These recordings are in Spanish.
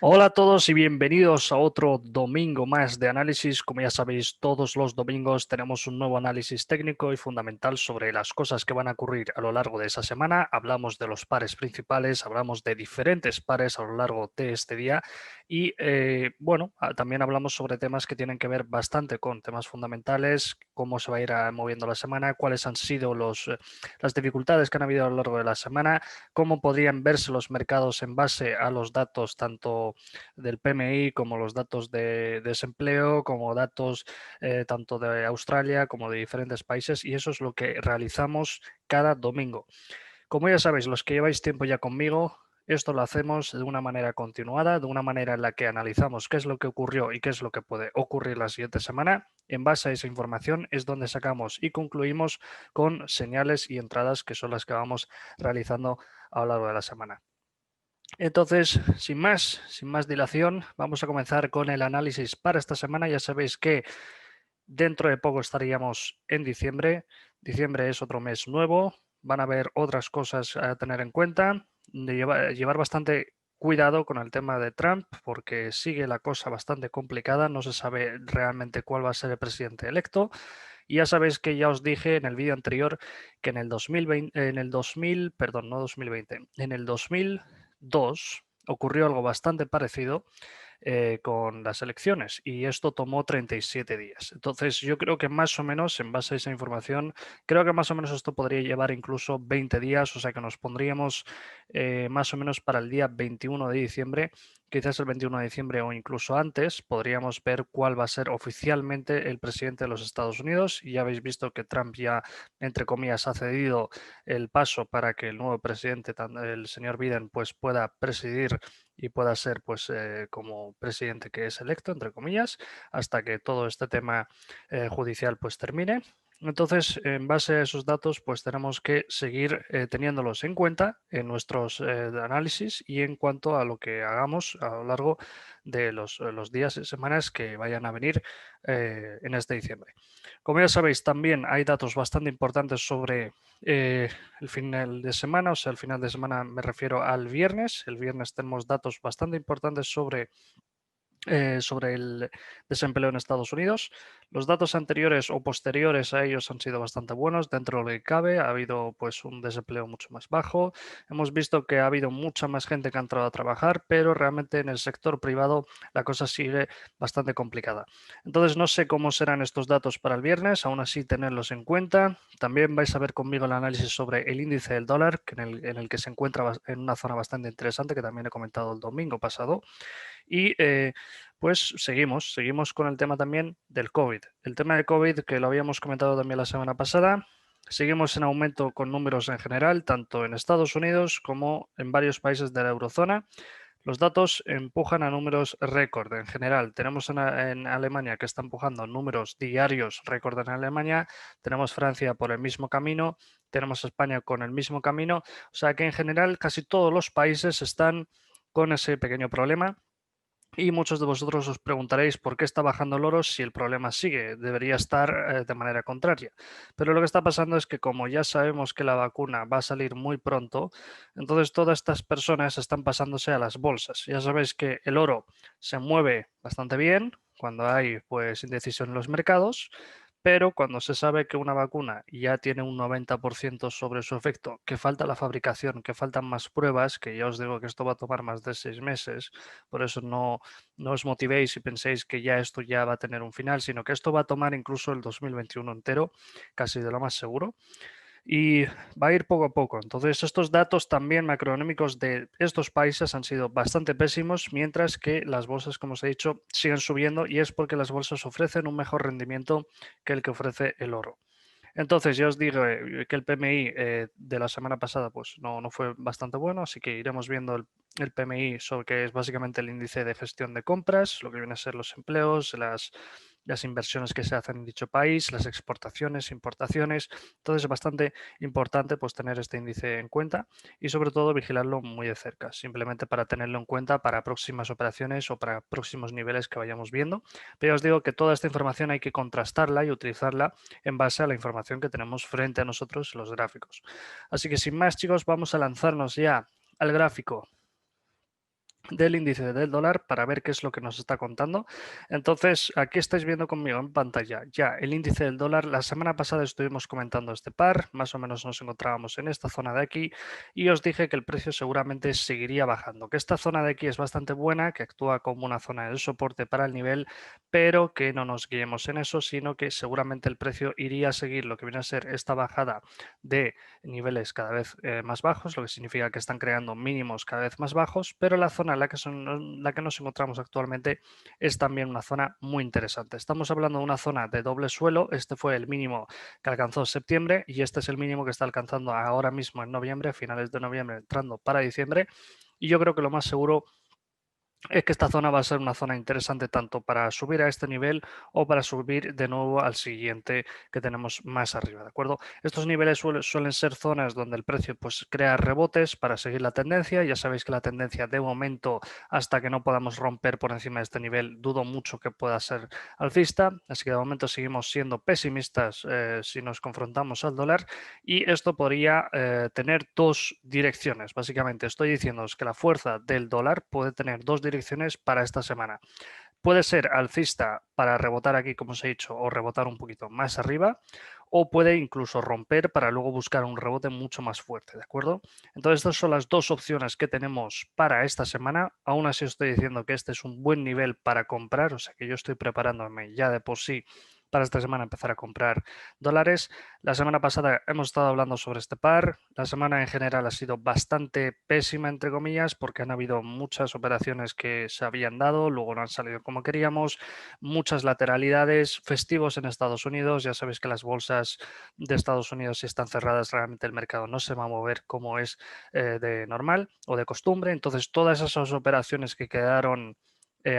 Hola a todos y bienvenidos a otro domingo más de análisis. Como ya sabéis, todos los domingos tenemos un nuevo análisis técnico y fundamental sobre las cosas que van a ocurrir a lo largo de esa semana. Hablamos de los pares principales, hablamos de diferentes pares a lo largo de este día y también hablamos sobre temas que tienen que ver bastante con temas fundamentales, cómo se va a ir moviendo la semana, cuáles han sido las dificultades que han habido a lo largo de la semana, cómo podrían verse los mercados en base a los datos tanto del PMI como los datos de desempleo, como datos tanto de Australia como de diferentes países, y eso es lo que realizamos cada domingo. Como ya sabéis, los que lleváis tiempo ya conmigo, esto lo hacemos de una manera continuada, de una manera en la que analizamos qué es lo que ocurrió y qué es lo que puede ocurrir la siguiente semana. En base a esa información es donde sacamos y concluimos con señales y entradas que son las que vamos realizando a lo largo de la semana. Entonces, sin más dilación, vamos a comenzar con el análisis para esta semana. Ya sabéis que dentro de poco estaríamos en diciembre. Diciembre es otro mes nuevo. Van a haber otras cosas a tener en cuenta. Llevar bastante cuidado con el tema de Trump porque sigue la cosa bastante complicada. No se sabe realmente cuál va a ser el presidente electo. Y ya sabéis que ya os dije en el vídeo anterior que en el 2020, en el 2000, perdón, no 2020, en el 2002 ocurrió algo bastante parecido con las elecciones y esto tomó 37 días. Entonces yo creo que más o menos, en base a esa información, creo que más o menos esto podría llevar incluso 20 días, o sea que nos pondríamos más o menos para el día 21 de diciembre, quizás el 21 de diciembre o incluso antes, podríamos ver cuál va a ser oficialmente el presidente de los Estados Unidos. Y ya habéis visto que Trump ya, entre comillas, ha cedido el paso para que el nuevo presidente, el señor Biden, pues pueda presidir y pueda ser pues como presidente que es electo, entre comillas, hasta que todo este tema judicial pues termine. Entonces, en base a esos datos, pues tenemos que seguir teniéndolos en cuenta en nuestros análisis y en cuanto a lo que hagamos a lo largo de los días y semanas que vayan a venir en este diciembre. Como ya sabéis, también hay datos bastante importantes sobre el final de semana, o sea, el final de semana me refiero al viernes. El viernes tenemos datos bastante importantes sobre el desempleo en Estados Unidos. Los datos anteriores o posteriores a ellos han sido bastante buenos. Dentro de lo que cabe, ha habido pues un desempleo mucho más bajo. Hemos visto que ha habido mucha más gente que ha entrado a trabajar, pero realmente en el sector privado la cosa sigue bastante complicada. Entonces no sé cómo serán estos datos para el viernes, aún así tenerlos en cuenta. También vais a ver conmigo el análisis sobre el índice del dólar, que en el que se encuentra en una zona bastante interesante, que también he comentado el domingo pasado. Y pues seguimos con el tema también del COVID. El tema de COVID, que lo habíamos comentado también la semana pasada, seguimos en aumento con números en general, tanto en Estados Unidos como en varios países de la eurozona. Los datos empujan a números récord en general. Tenemos en Alemania que está empujando números diarios récord en Alemania, tenemos Francia por el mismo camino, tenemos España con el mismo camino, o sea que en general casi todos los países están con ese pequeño problema. Y muchos de vosotros os preguntaréis por qué está bajando el oro si el problema sigue, debería estar de manera contraria. Pero lo que está pasando es que como ya sabemos que la vacuna va a salir muy pronto, entonces todas estas personas están pasándose a las bolsas. Ya sabéis que el oro se mueve bastante bien cuando hay pues indecisión en los mercados, pero cuando se sabe que una vacuna ya tiene un 90% sobre su efecto, que falta la fabricación, que faltan más pruebas, que ya os digo que esto va a tomar más de 6 meses, por eso no os motivéis y penséis que ya esto ya va a tener un final, sino que esto va a tomar incluso el 2021 entero, casi de lo más seguro, y va a ir poco a poco. Entonces, estos datos también macroeconómicos de estos países han sido bastante pésimos, mientras que las bolsas, como os he dicho, siguen subiendo y es porque las bolsas ofrecen un mejor rendimiento que el que ofrece el oro. Entonces, ya os digo que el PMI de la semana pasada pues no fue bastante bueno, así que iremos viendo el PMI, sobre que es básicamente el índice de gestión de compras, lo que viene a ser los empleos, las inversiones que se hacen en dicho país, las exportaciones, importaciones. Entonces, es bastante importante pues tener este índice en cuenta y sobre todo vigilarlo muy de cerca, simplemente para tenerlo en cuenta para próximas operaciones o para próximos niveles que vayamos viendo. Pero ya os digo que toda esta información hay que contrastarla y utilizarla en base a la información que tenemos frente a nosotros en los gráficos. Así que sin más, chicos, vamos a lanzarnos ya al gráfico del índice del dólar para ver qué es lo que nos está contando. Entonces, aquí estáis viendo conmigo en pantalla ya el índice del dólar. La semana pasada estuvimos comentando este par, más o menos nos encontrábamos en esta zona de aquí y os dije que el precio seguramente seguiría bajando, que esta zona de aquí es bastante buena, que actúa como una zona de soporte para el nivel, pero que no nos guiemos en eso, sino que seguramente el precio iría a seguir lo que viene a ser esta bajada de niveles cada vez más bajos, lo que significa que están creando mínimos cada vez más bajos, pero la zona en la que nos encontramos actualmente es también una zona muy interesante. Estamos hablando de una zona de doble suelo, este fue el mínimo que alcanzó en septiembre y este es el mínimo que está alcanzando ahora mismo en noviembre, finales de noviembre, entrando para diciembre, y yo creo que lo más seguro es que esta zona va a ser una zona interesante tanto para subir a este nivel o para subir de nuevo al siguiente que tenemos más arriba, ¿de acuerdo? Estos niveles suelen ser zonas donde el precio pues crea rebotes para seguir la tendencia. Ya sabéis que la tendencia de momento, hasta que no podamos romper por encima de este nivel, dudo mucho que pueda ser alcista, así que de momento seguimos siendo pesimistas si nos confrontamos al dólar, y esto podría tener dos direcciones. Básicamente estoy diciéndoos que la fuerza del dólar puede tener dos direcciones para esta semana. Puede ser alcista para rebotar aquí, como os he dicho, o rebotar un poquito más arriba, o puede incluso romper para luego buscar un rebote mucho más fuerte, ¿de acuerdo? Entonces, estas son las dos opciones que tenemos para esta semana. Aún así, estoy diciendo que este es un buen nivel para comprar, o sea que yo estoy preparándome ya de por sí para esta semana empezar a comprar dólares. La semana pasada hemos estado hablando sobre este par. La semana en general ha sido bastante pésima, entre comillas, porque han habido muchas operaciones que se habían dado, luego no han salido como queríamos, muchas lateralidades, festivos en Estados Unidos. Ya sabéis que las bolsas de Estados Unidos, si están cerradas, realmente el mercado no se va a mover como es de normal o de costumbre. Entonces, todas esas operaciones que quedaron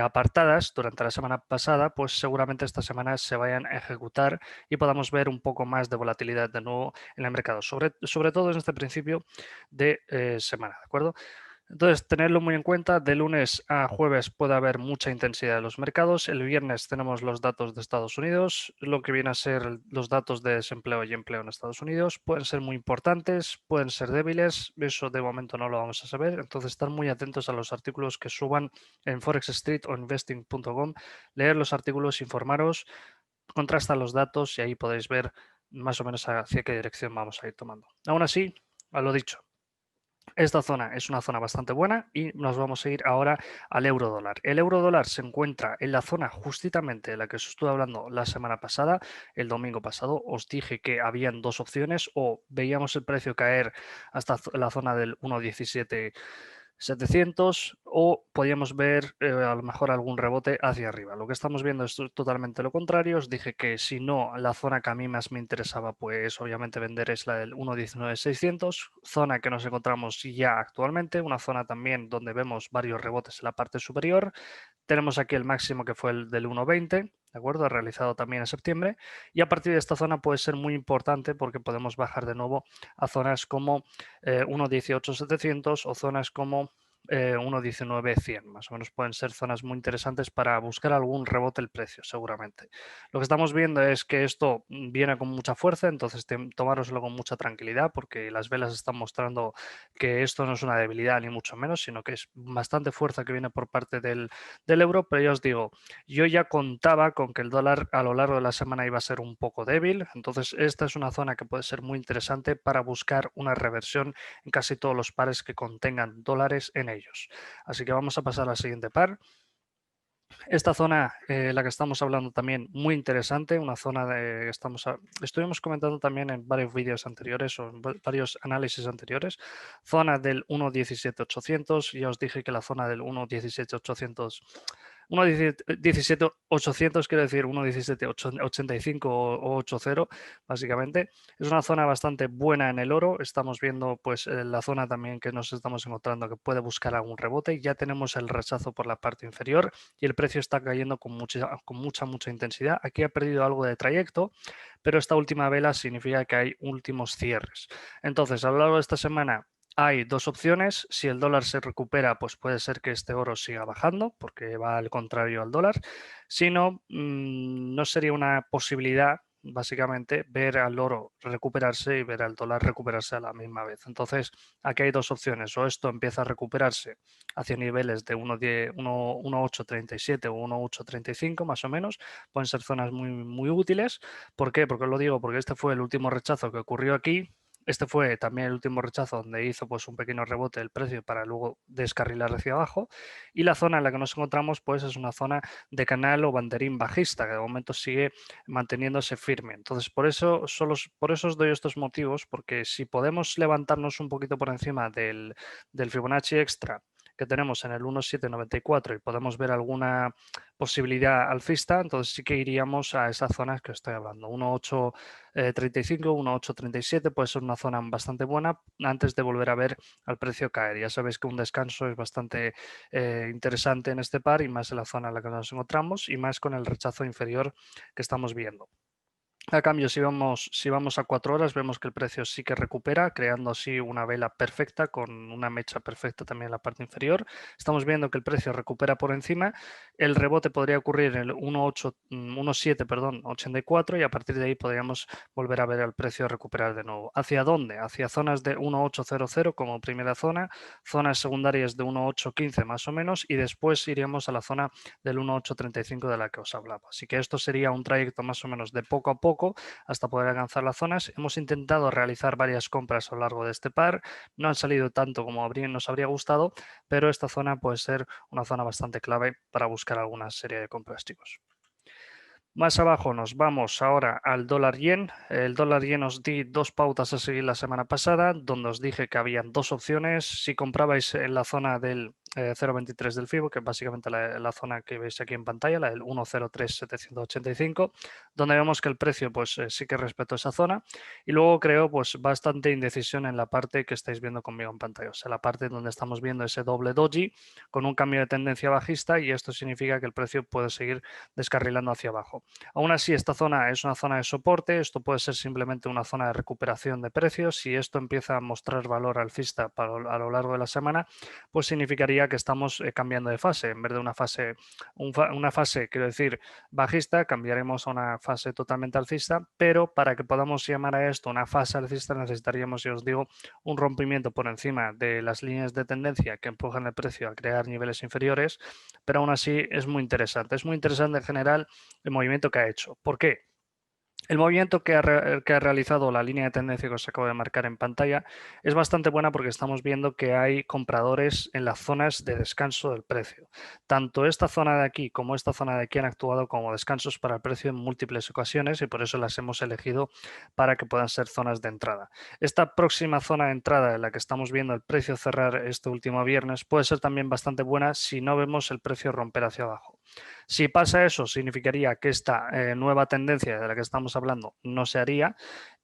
apartadas durante la semana pasada, pues seguramente esta semana se vayan a ejecutar y podamos ver un poco más de volatilidad de nuevo en el mercado, sobre todo en este principio de semana, ¿de acuerdo? Entonces, tenerlo muy en cuenta, de lunes a jueves puede haber mucha intensidad en los mercados. El viernes tenemos los datos de Estados Unidos, lo que viene a ser los datos de desempleo y empleo en Estados Unidos. Pueden ser muy importantes, pueden ser débiles, eso de momento no lo vamos a saber. Entonces, estar muy atentos a los artículos que suban en Forex Street o investing.com, leer los artículos, informaros, contrastar los datos y ahí podéis ver más o menos hacia qué dirección vamos a ir tomando. Aún así, a lo dicho. Esta zona es una zona bastante buena y nos vamos a ir ahora al euro dólar. El euro dólar se encuentra en la zona justamente de la que os estuve hablando la semana pasada, el domingo pasado. Os dije que habían dos opciones: o veíamos el precio caer hasta la zona del 1,17 700, o podíamos ver a lo mejor algún rebote hacia arriba. Lo que estamos viendo es totalmente lo contrario. Os dije que si no, la zona que a mí más me interesaba, pues obviamente vender, es la del 1,19,600, zona que nos encontramos ya actualmente, una zona también donde vemos varios rebotes en la parte superior. Tenemos aquí el máximo que fue el del 1,20, ¿de acuerdo? Realizado también en septiembre. Y a partir de esta zona puede ser muy importante porque podemos bajar de nuevo a zonas como 1,18,700 o zonas como 1,19,100. Más o menos pueden ser zonas muy interesantes para buscar algún rebote el precio, seguramente. Lo que estamos viendo es que esto viene con mucha fuerza, entonces tomároslo con mucha tranquilidad, porque las velas están mostrando que esto no es una debilidad ni mucho menos, sino que es bastante fuerza que viene por parte del euro. Pero ya os digo, yo ya contaba con que el dólar a lo largo de la semana iba a ser un poco débil, entonces esta es una zona que puede ser muy interesante para buscar una reversión en casi todos los pares que contengan dólares en ellos. Así que vamos a pasar al siguiente par. Esta zona, la que estamos hablando también, muy interesante, una zona de estuvimos comentando también en varios vídeos anteriores o en varios análisis anteriores, zona del 1,17,800. Ya os dije que la zona del 1,17,800, 1,17,800, quiero decir 1,17,85 o 80, básicamente. Es una zona bastante buena en el oro. Estamos viendo pues la zona también que nos estamos encontrando que puede buscar algún rebote. Ya tenemos el rechazo por la parte inferior y el precio está cayendo con mucha intensidad. Aquí ha perdido algo de trayecto, pero esta última vela significa que hay últimos cierres. Entonces, a lo largo de esta semana hay dos opciones. Si el dólar se recupera, pues puede ser que este oro siga bajando, porque va al contrario al dólar. Si no, no sería una posibilidad básicamente ver al oro recuperarse y ver al dólar recuperarse a la misma vez. Entonces, aquí hay dos opciones, o esto empieza a recuperarse hacia niveles de 1,837 o 1,835 más o menos, pueden ser zonas muy útiles. ¿Por qué? Porque lo digo, porque este fue el último rechazo que ocurrió aquí. Este fue también el último rechazo donde hizo pues un pequeño rebote del precio para luego descarrilar hacia abajo, y la zona en la que nos encontramos pues es una zona de canal o banderín bajista que de momento sigue manteniéndose firme. Entonces por eso os doy estos motivos, porque si podemos levantarnos un poquito por encima del Fibonacci extra que tenemos en el 1,794 y podemos ver alguna posibilidad alcista, entonces sí que iríamos a esas zonas que estoy hablando, 1,835, 1,837 puede ser una zona bastante buena antes de volver a ver al precio caer. Ya sabéis que un descanso es bastante interesante en este par, y más en la zona en la que nos encontramos y más con el rechazo inferior que estamos viendo. A cambio, si vamos a 4 horas, vemos que el precio sí que recupera, creando así una vela perfecta con una mecha perfecta también en la parte inferior. Estamos viendo que el precio recupera por encima. El rebote podría ocurrir en el 1,84, y a partir de ahí podríamos volver a ver al precio recuperar de nuevo. ¿Hacia dónde? Hacia zonas de 1,800 como primera zona, zonas secundarias de 1,815 más o menos, y después iríamos a la zona del 1,835 de la que os hablaba. Así que esto sería un trayecto más o menos de poco a poco hasta poder alcanzar las zonas. Hemos intentado realizar varias compras a lo largo de este par, no han salido tanto como nos habría gustado, pero esta zona puede ser una zona bastante clave para buscar alguna serie de compras, chicos. Más abajo nos vamos ahora al dólar yen. El dólar yen os di dos pautas a seguir la semana pasada, donde os dije que habían dos opciones. Si comprabais en la zona del 0,23 del FIBO, que es básicamente la zona que veis aquí en pantalla, la del 1,03,785, donde vemos que el precio pues sí que respetó esa zona, y luego creo pues bastante indecisión en la parte que estáis viendo conmigo en pantalla, o sea, la parte donde estamos viendo ese doble doji con un cambio de tendencia bajista, y esto significa que el precio puede seguir descarrilando hacia abajo. Aún así, esta zona es una zona de soporte, esto puede ser simplemente una zona de recuperación de precios. Si esto empieza a mostrar valor alcista a lo largo de la semana, pues significaría que estamos cambiando de fase. En vez de una fase, quiero decir, bajista, cambiaremos a una fase totalmente alcista, pero para que podamos llamar a esto una fase alcista necesitaríamos, ya os digo, un rompimiento por encima de las líneas de tendencia que empujan el precio a crear niveles inferiores, pero aún así es muy interesante. Es muy interesante en general el movimiento que ha hecho. ¿Por qué? El movimiento que ha realizado la línea de tendencia que os acabo de marcar en pantalla es bastante buena, porque estamos viendo que hay compradores en las zonas de descanso del precio. Tanto esta zona de aquí como esta zona de aquí han actuado como descansos para el precio en múltiples ocasiones, y por eso las hemos elegido para que puedan ser zonas de entrada. Esta próxima zona de entrada en la que estamos viendo el precio cerrar este último viernes puede ser también bastante buena si no vemos el precio romper hacia abajo. Si pasa eso, significaría que esta nueva tendencia de la que estamos hablando no se haría,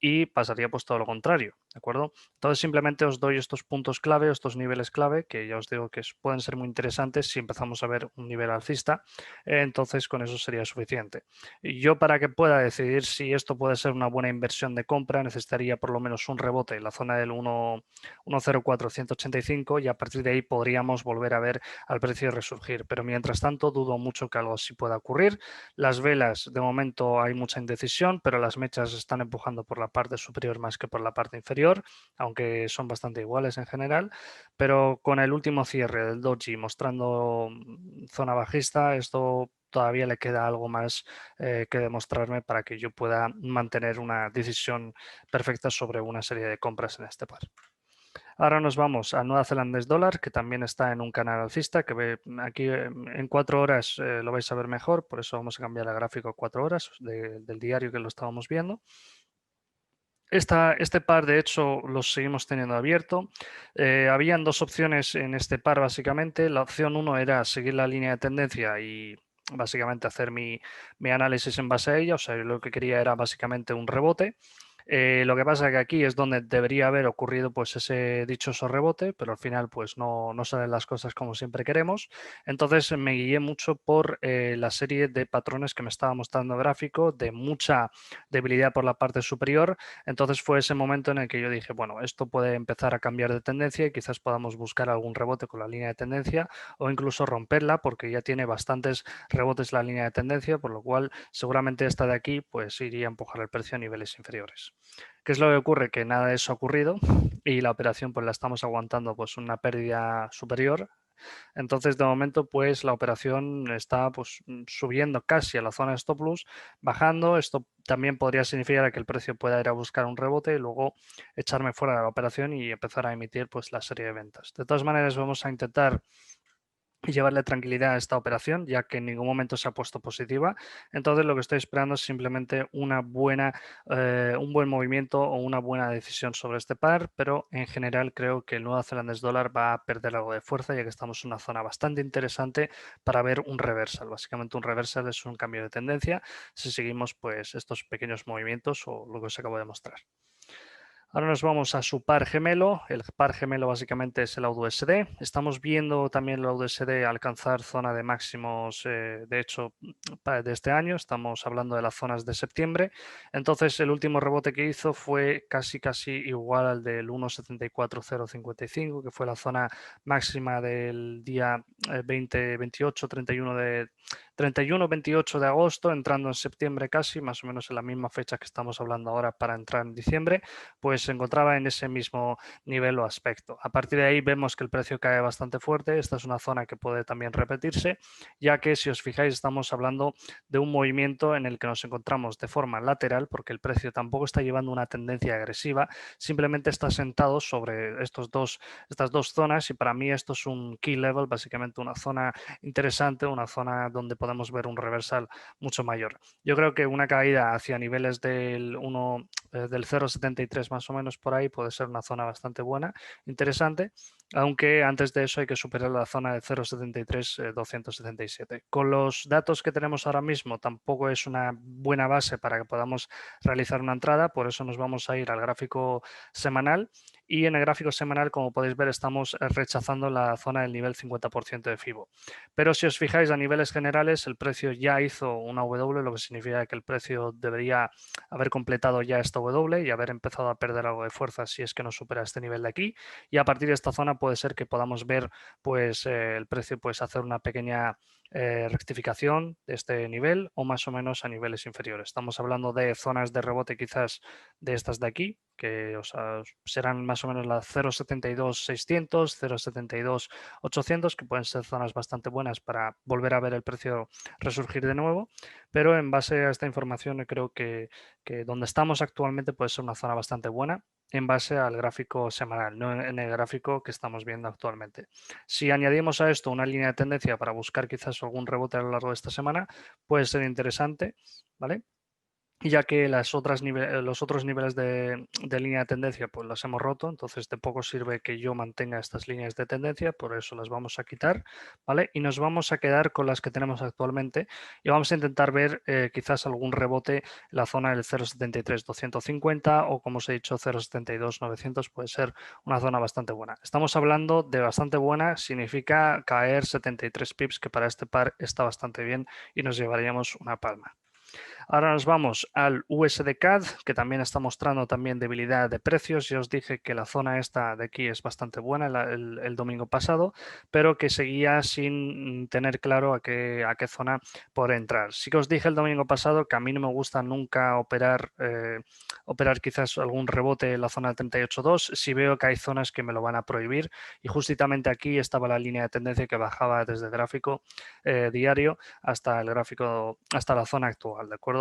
y pasaría pues todo lo contrario, ¿de acuerdo? Entonces simplemente os doy estos puntos clave, estos niveles clave, que ya os digo que pueden ser muy interesantes si empezamos a ver un nivel alcista, entonces con eso sería suficiente. Y yo, para que pueda decidir si esto puede ser una buena inversión de compra, necesitaría por lo menos un rebote en la zona del 1,04,185, y a partir de ahí podríamos volver a ver al precio resurgir, pero mientras tanto dudo mucho que algo así pueda ocurrir. Las velas, de momento hay mucha indecisión, pero las mechas están empujando por la parte superior más que por la parte inferior, aunque son bastante iguales en general, pero con el último cierre del doji mostrando zona bajista, esto todavía le queda algo más que demostrarme para que yo pueda mantener una decisión perfecta sobre una serie de compras en este par. Ahora nos vamos al Nueva Zelandés dólar, que también está en un canal alcista, que ve aquí en 4 horas lo vais a ver mejor, por eso vamos a cambiar el gráfico a 4 horas del diario que lo estábamos viendo. Este par, de hecho, lo seguimos teniendo abierto. Habían dos opciones en este par, básicamente. La opción 1 era seguir la línea de tendencia y básicamente hacer mi análisis en base a ella. O sea, lo que quería era básicamente un rebote. Lo que pasa es que aquí es donde debería haber ocurrido pues ese dichoso rebote, pero al final pues no salen las cosas como siempre queremos. Entonces me guié mucho por la serie de patrones que me estaba mostrando gráfico, de mucha debilidad por la parte superior. Entonces fue ese momento en el que yo dije, bueno, esto puede empezar a cambiar de tendencia y quizás podamos buscar algún rebote con la línea de tendencia o incluso romperla porque ya tiene bastantes rebotes la línea de tendencia, por lo cual seguramente esta de aquí pues iría a empujar el precio a niveles inferiores. ¿Qué es lo que ocurre? Que nada de eso ha ocurrido y la operación pues la estamos aguantando pues una pérdida superior. Entonces, de momento, pues la operación está pues subiendo casi a la zona de stop loss, bajando. Esto también podría significar que el precio pueda ir a buscar un rebote y luego echarme fuera de la operación y empezar a emitir pues la serie de ventas. De todas maneras, vamos a intentar y llevarle tranquilidad a esta operación, ya que en ningún momento se ha puesto positiva. Entonces lo que estoy esperando es simplemente un buen movimiento o una buena decisión sobre este par, pero en general creo que el nuevo zelandés dólar va a perder algo de fuerza, ya que estamos en una zona bastante interesante para ver un reversal. Básicamente un reversal es un cambio de tendencia si seguimos pues estos pequeños movimientos o lo que os acabo de mostrar. Ahora nos vamos a su par gemelo. El par gemelo básicamente es el AUD-USD. Estamos viendo también el AUD-USD alcanzar zona de máximos, de hecho, de este año. Estamos hablando de las zonas de septiembre. Entonces, el último rebote que hizo fue casi igual al del 1,74055, que fue la zona máxima del día 20, 28, 31-28 de agosto, entrando en septiembre casi, más o menos en la misma fecha que estamos hablando ahora para entrar en diciembre, pues se encontraba en ese mismo nivel o aspecto. A partir de ahí vemos que el precio cae bastante fuerte. Esta es una zona que puede también repetirse, ya que si os fijáis estamos hablando de un movimiento en el que nos encontramos de forma lateral, porque el precio tampoco está llevando una tendencia agresiva, simplemente está sentado sobre estas dos zonas y para mí esto es un key level, básicamente una zona interesante, una zona donde podemos ver un reversal mucho mayor. Yo creo que una caída hacia niveles del 0,73 más o menos por ahí puede ser una zona bastante buena, interesante, aunque antes de eso hay que superar la zona de 0,73-277. Con los datos que tenemos ahora mismo tampoco es una buena base para que podamos realizar una entrada, por eso nos vamos a ir al gráfico semanal y en el gráfico semanal, como podéis ver, estamos rechazando la zona del nivel 50% de FIBO. Pero si os fijáis a niveles generales, el precio ya hizo una W, lo que significa que el precio debería haber completado ya esta W y haber empezado a perder algo de fuerza si es que no supera este nivel de aquí. Y a partir de esta zona puede ser que podamos ver pues el precio pues hacer una pequeña rectificación de este nivel o más o menos a niveles inferiores. Estamos hablando de zonas de rebote quizás de estas de aquí, que serán más o menos las 0,72,600, 0,72,800, que pueden ser zonas bastante buenas para volver a ver el precio resurgir de nuevo, pero en base a esta información creo que donde estamos actualmente puede ser una zona bastante buena en base al gráfico semanal, no en el gráfico que estamos viendo actualmente. Si añadimos a esto una línea de tendencia para buscar quizás algún rebote a lo largo de esta semana, puede ser interesante, ¿vale? Ya que los otros niveles de línea de tendencia pues las hemos roto, entonces de poco sirve que yo mantenga estas líneas de tendencia, por eso las vamos a quitar, ¿vale? Y nos vamos a quedar con las que tenemos actualmente y vamos a intentar ver quizás algún rebote en la zona del 0,73,250 o como os he dicho 0,72,900 puede ser una zona bastante buena. Estamos hablando de bastante buena, significa caer 73 pips, que para este par está bastante bien y nos llevaríamos una palma. Ahora nos vamos al USD-CAD, que también está mostrando también debilidad de precios. Ya os dije que la zona esta de aquí es bastante buena el domingo pasado, pero que seguía sin tener claro a qué zona por entrar. Sí que os dije el domingo pasado que a mí no me gusta nunca operar quizás algún rebote en la zona de 38.2 si veo que hay zonas que me lo van a prohibir y justamente aquí estaba la línea de tendencia que bajaba desde el gráfico diario hasta el gráfico, hasta la zona actual, ¿de acuerdo?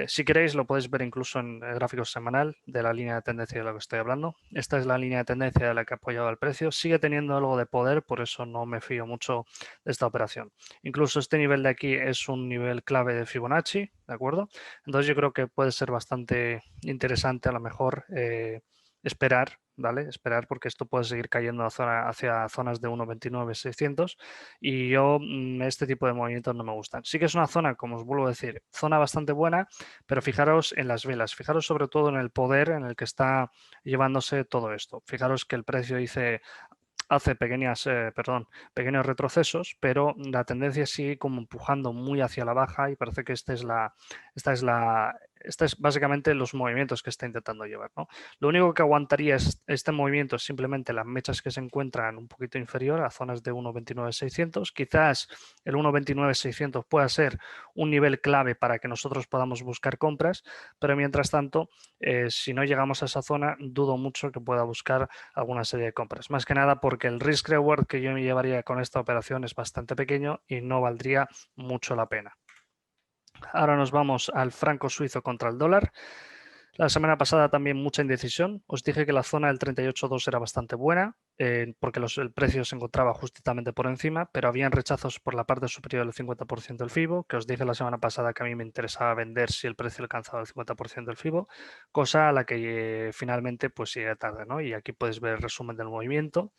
Si queréis lo podéis ver incluso en el gráfico semanal de la línea de tendencia de la que estoy hablando. Esta es la línea de tendencia de la que ha apoyado el precio. Sigue teniendo algo de poder, por eso no me fío mucho de esta operación. Incluso este nivel de aquí es un nivel clave de Fibonacci, ¿de acuerdo? Entonces yo creo que puede ser bastante interesante a lo mejor esperar, ¿vale? Esperar porque esto puede seguir cayendo hacia zonas de 1,29,600 y yo este tipo de movimientos no me gustan. Sí que es una zona, como os vuelvo a decir, zona bastante buena, pero fijaros en las velas, fijaros sobre todo en el poder en el que está llevándose todo esto. Fijaros que el precio hace pequeños retrocesos, pero la tendencia sigue como empujando muy hacia la baja y parece que esta es básicamente los movimientos que está intentando llevar, ¿no? Lo único que aguantaría este movimiento es simplemente las mechas que se encuentran un poquito inferior a zonas de 1,29,600. Quizás el 1,29,600 pueda ser un nivel clave para que nosotros podamos buscar compras, pero mientras tanto, si no llegamos a esa zona, dudo mucho que pueda buscar alguna serie de compras. Más que nada porque el risk reward que yo me llevaría con esta operación es bastante pequeño y no valdría mucho la pena. Ahora nos vamos al franco suizo contra el dólar. La semana pasada también mucha indecisión. Os dije que la zona del 38,2 era bastante buena porque el precio se encontraba justamente por encima, pero habían rechazos por la parte superior del 50% del FIBO, que os dije la semana pasada que a mí me interesaba vender si el precio alcanzaba el 50% del FIBO, cosa a la que finalmente pues llegué tarde, ¿no? Y aquí podéis ver el resumen del movimiento.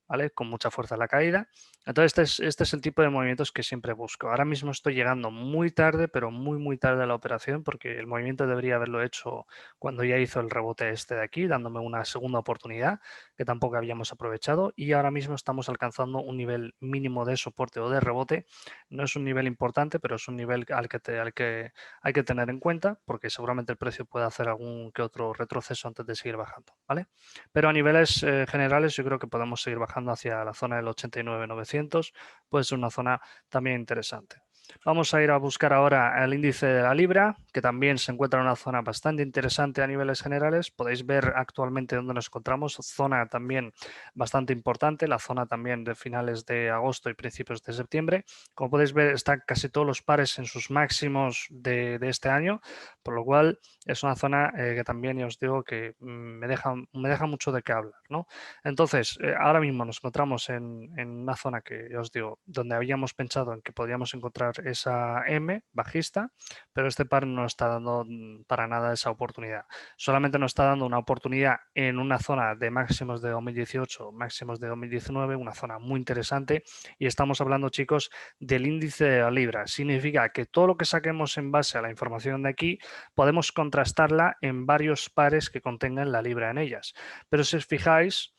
¿Vale? Con mucha fuerza la caída. Entonces, este es el tipo de movimientos que siempre busco. Ahora mismo estoy llegando muy tarde, pero muy, muy tarde a la operación, porque el movimiento debería haberlo hecho cuando ya hizo el rebote este de aquí, dándome una segunda oportunidad que tampoco habíamos aprovechado. Y ahora mismo estamos alcanzando un nivel mínimo de soporte o de rebote. No es un nivel importante, pero es un nivel al que hay que tener en cuenta, porque seguramente el precio puede hacer algún que otro retroceso antes de seguir bajando, ¿vale? Pero a niveles generales yo creo que podemos seguir bajando hacia la zona del 89,900, puede ser una zona también interesante. Vamos a ir a buscar ahora el índice de la libra, que también se encuentra en una zona bastante interesante a niveles generales. Podéis ver actualmente dónde nos encontramos, zona también bastante importante, la zona también de finales de agosto y principios de septiembre. Como podéis ver, están casi todos los pares en sus máximos de este año, por lo cual es una zona que también ya os digo que me deja mucho de qué hablar, ¿no? Entonces, ahora mismo nos encontramos en una zona que ya os digo, donde habíamos pensado en que podíamos encontrar esa M bajista, pero este par no está dando para nada esa oportunidad. Solamente nos está dando una oportunidad en una zona de máximos de 2018, máximos de 2019, una zona muy interesante y estamos hablando, chicos, del índice de la libra. Significa que todo lo que saquemos en base a la información de aquí podemos contrastarla en varios pares que contengan la libra en ellas. Pero si os fijáis,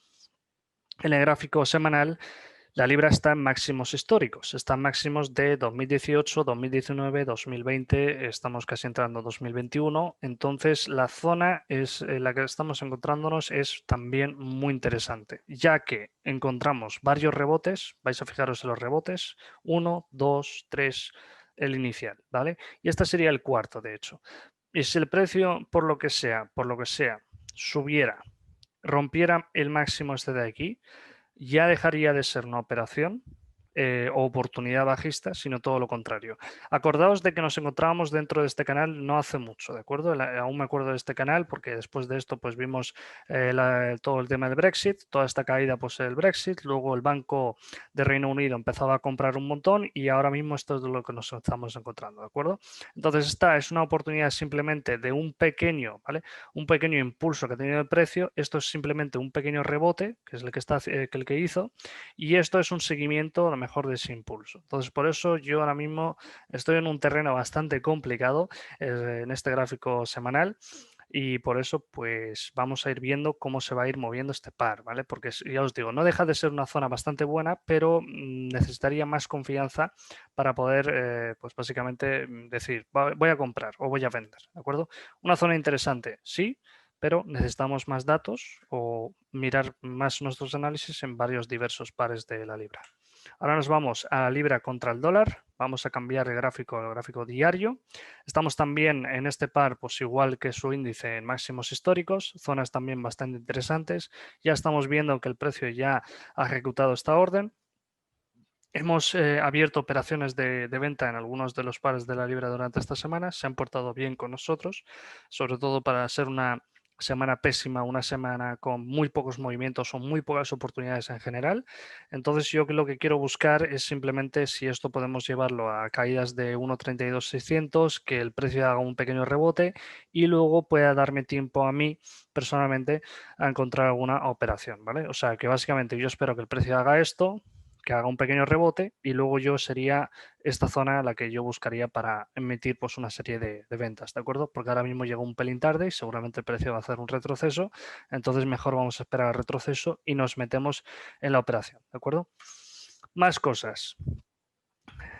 en el gráfico semanal, la libra está en máximos históricos, está en máximos de 2018, 2019, 2020, estamos casi entrando en 2021, entonces la zona en la que estamos encontrándonos es también muy interesante, ya que encontramos varios rebotes, vais a fijaros en los rebotes, 1, 2, 3, el inicial, ¿vale? Y este sería el cuarto, de hecho. Y si el precio, por lo que sea, subiera, rompiera el máximo este de aquí, ya dejaría de ser una operación o oportunidad bajista, sino todo lo contrario. Acordaos de que nos encontrábamos dentro de este canal no hace mucho, ¿de acuerdo? Aún me acuerdo de este canal porque después de esto pues vimos todo el tema del Brexit, toda esta caída pues el Brexit, luego el Banco de Reino Unido empezaba a comprar un montón y ahora mismo esto es de lo que nos estamos encontrando, ¿de acuerdo? Entonces esta es una oportunidad simplemente de un pequeño, ¿vale? Un pequeño impulso que ha tenido el precio, esto es simplemente un pequeño rebote, que es el que hizo, y esto es un seguimiento a lo mejor de ese impulso. Entonces, por eso yo ahora mismo estoy en un terreno bastante complicado en este gráfico semanal y por eso pues vamos a ir viendo cómo se va a ir moviendo este par, ¿vale? Porque ya os digo, no deja de ser una zona bastante buena, pero necesitaría más confianza para poder pues básicamente decir voy a comprar o voy a vender, ¿de acuerdo? Una zona interesante, sí, pero necesitamos más datos o mirar más nuestros análisis en varios diversos pares de la libra. Ahora nos vamos a la libra contra el dólar. Vamos a cambiar el gráfico al gráfico diario. Estamos también en este par, pues igual que su índice en máximos históricos, zonas también bastante interesantes. Ya estamos viendo que el precio ya ha ejecutado esta orden. Hemos abierto operaciones de venta en algunos de los pares de la libra durante esta semana. Se han portado bien con nosotros, sobre todo para ser una semana pésima, una semana con muy pocos movimientos o muy pocas oportunidades en general. Entonces yo lo que quiero buscar es simplemente si esto podemos llevarlo a caídas de 1.32.600, que el precio haga un pequeño rebote y luego pueda darme tiempo a mí personalmente a encontrar alguna operación, ¿vale? O sea que básicamente yo espero que el precio haga esto, que haga un pequeño rebote y luego yo sería esta zona la que yo buscaría para emitir pues una serie de ventas, ¿de acuerdo? Porque ahora mismo llegó un pelín tarde y seguramente el precio va a hacer un retroceso, entonces mejor vamos a esperar al retroceso y nos metemos en la operación, ¿de acuerdo? Más cosas.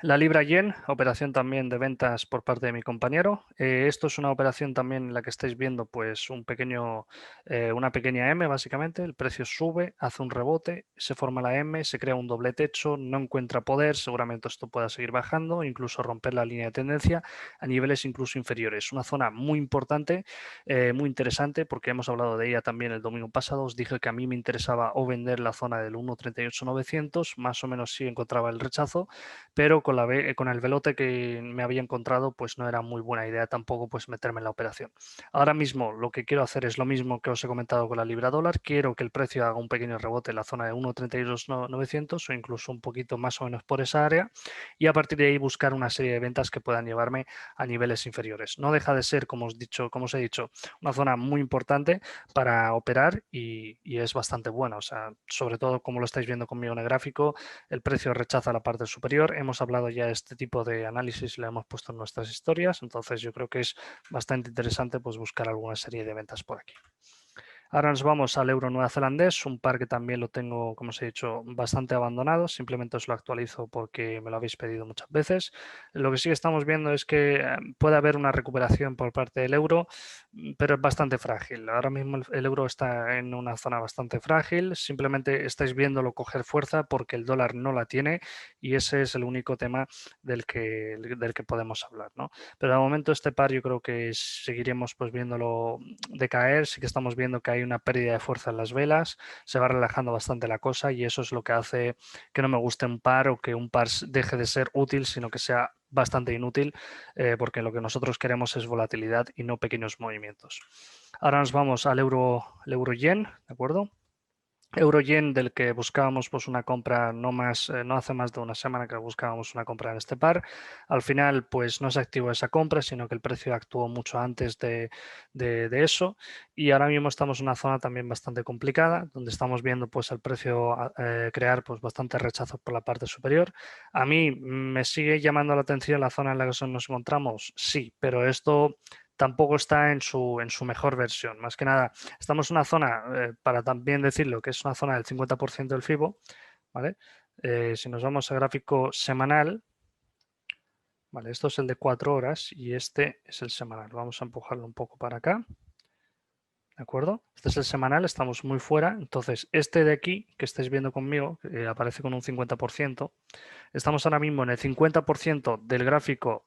La libra yen, operación también de ventas por parte de mi compañero. Esto es una operación también en la que estáis viendo pues una pequeña M básicamente. El precio sube, hace un rebote, se forma la M, se crea un doble techo, no encuentra poder. Seguramente esto pueda seguir bajando, incluso romper la línea de tendencia a niveles incluso inferiores. Una zona muy importante, muy interesante porque hemos hablado de ella también el domingo pasado. Os dije que a mí me interesaba o vender la zona del 1.38.900, más o menos si encontraba el rechazo, pero con el velote que me había encontrado, pues no era muy buena idea tampoco pues meterme en la operación. Ahora mismo lo que quiero hacer es lo mismo que os he comentado con la libra dólar. Quiero que el precio haga un pequeño rebote en la zona de 1.32.900 o incluso un poquito más o menos por esa área y a partir de ahí buscar una serie de ventas que puedan llevarme a niveles inferiores. No deja de ser, como os he dicho, una zona muy importante para operar y es bastante buena. O sea, sobre todo como lo estáis viendo conmigo en el gráfico, el precio rechaza la parte superior. Hemos hablado ya de este tipo de análisis, lo hemos puesto en nuestras historias, entonces yo creo que es bastante interesante pues buscar alguna serie de ventas por aquí. Ahora nos vamos al euro neozelandés, un par que también lo tengo, como os he dicho, bastante abandonado. Simplemente os lo actualizo porque me lo habéis pedido muchas veces. Lo que sí estamos viendo es que puede haber una recuperación por parte del euro, pero es bastante frágil. Ahora mismo el euro está en una zona bastante frágil. Simplemente estáis viéndolo coger fuerza porque el dólar no la tiene y ese es el único tema del que podemos hablar, ¿no? Pero de momento este par yo creo que seguiremos pues viéndolo decaer. Sí que estamos viendo que hay una pérdida de fuerza en las velas, se va relajando bastante la cosa y eso es lo que hace que no me guste un par o que un par deje de ser útil, sino que sea bastante inútil, porque lo que nosotros queremos es volatilidad y no pequeños movimientos. Ahora nos vamos al euro yen, ¿de acuerdo? Euro-yen del que buscábamos pues una compra no hace más de una semana que buscábamos una compra en este par. Al final pues no se activó esa compra, sino que el precio actuó mucho antes de eso y ahora mismo estamos en una zona también bastante complicada donde estamos viendo pues el precio crear pues bastante rechazo por la parte superior. A mí me sigue llamando la atención la zona en la que nos encontramos, sí, pero esto tampoco está en su mejor versión. Más que nada, estamos en una zona, para también decirlo, que es una zona del 50% del FIBO, ¿vale? Si nos vamos a gráfico semanal, ¿vale? Esto es el de 4 horas y este es el semanal. Vamos a empujarlo un poco para acá, ¿de acuerdo? Este es el semanal, estamos muy fuera. Entonces, este de aquí, que estáis viendo conmigo, que aparece con un 50%, estamos ahora mismo en el 50% del gráfico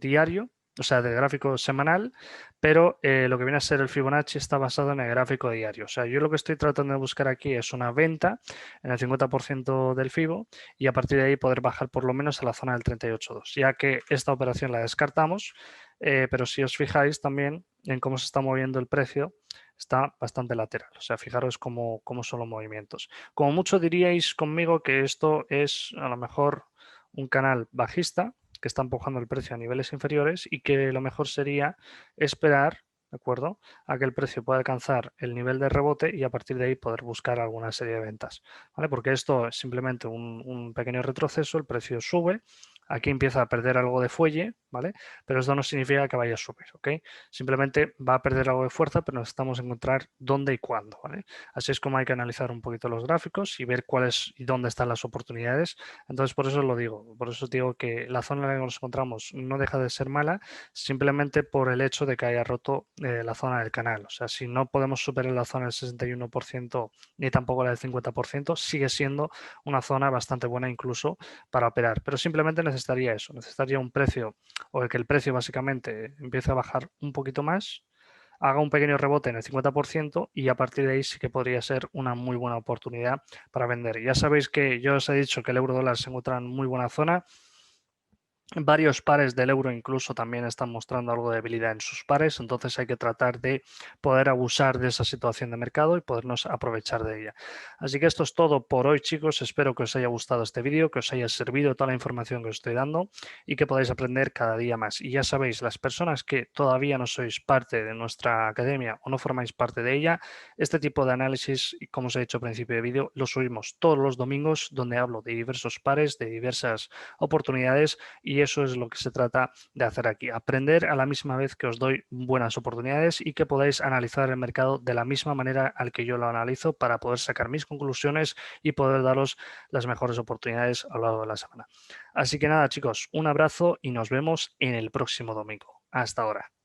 diario, o sea, del gráfico semanal, pero lo que viene a ser el Fibonacci está basado en el gráfico diario. O sea, yo lo que estoy tratando de buscar aquí es una venta en el 50% del Fibo y a partir de ahí poder bajar por lo menos a la zona del 38.2, ya que esta operación la descartamos, pero si os fijáis también en cómo se está moviendo el precio, está bastante lateral. O sea, fijaros cómo son los movimientos. Como mucho diríais conmigo que esto es a lo mejor un canal bajista que está empujando el precio a niveles inferiores y que lo mejor sería esperar, ¿de acuerdo?, a que el precio pueda alcanzar el nivel de rebote y a partir de ahí poder buscar alguna serie de ventas, ¿vale? Porque esto es simplemente un pequeño retroceso, el precio sube, aquí empieza a perder algo de fuelle, ¿vale? Pero esto no significa que vaya a subir, ¿ok? Simplemente va a perder algo de fuerza, pero necesitamos encontrar dónde y cuándo, ¿vale? Así es como hay que analizar un poquito los gráficos y ver cuáles y dónde están las oportunidades. Entonces, por eso lo digo, por eso digo que la zona en la que nos encontramos no deja de ser mala, simplemente por el hecho de que haya roto la zona del canal. O sea, si no podemos superar la zona del 61% ni tampoco la del 50%, sigue siendo una zona bastante buena incluso para operar. Pero simplemente necesitaría eso, necesitaría un precio o que el precio básicamente empiece a bajar un poquito más, haga un pequeño rebote en el 50% y a partir de ahí sí que podría ser una muy buena oportunidad para vender. Ya sabéis que yo os he dicho que el euro dólar se encuentra en muy buena zona. Varios pares del euro incluso también están mostrando algo de debilidad en sus pares, entonces hay que tratar de poder abusar de esa situación de mercado y podernos aprovechar de ella. Así que esto es todo por hoy, chicos. Espero que os haya gustado este vídeo, que os haya servido toda la información que os estoy dando y que podáis aprender cada día más. Y ya sabéis, las personas que todavía no sois parte de nuestra academia o no formáis parte de ella, este tipo de análisis, como os he dicho al principio de vídeo, lo subimos todos los domingos, donde hablo de diversos pares, de diversas oportunidades, y eso es lo que se trata de hacer aquí, aprender a la misma vez que os doy buenas oportunidades y que podáis analizar el mercado de la misma manera al que yo lo analizo para poder sacar mis conclusiones y poder daros las mejores oportunidades a lo largo de la semana. Así que nada, chicos, un abrazo y nos vemos en el próximo domingo. Hasta ahora.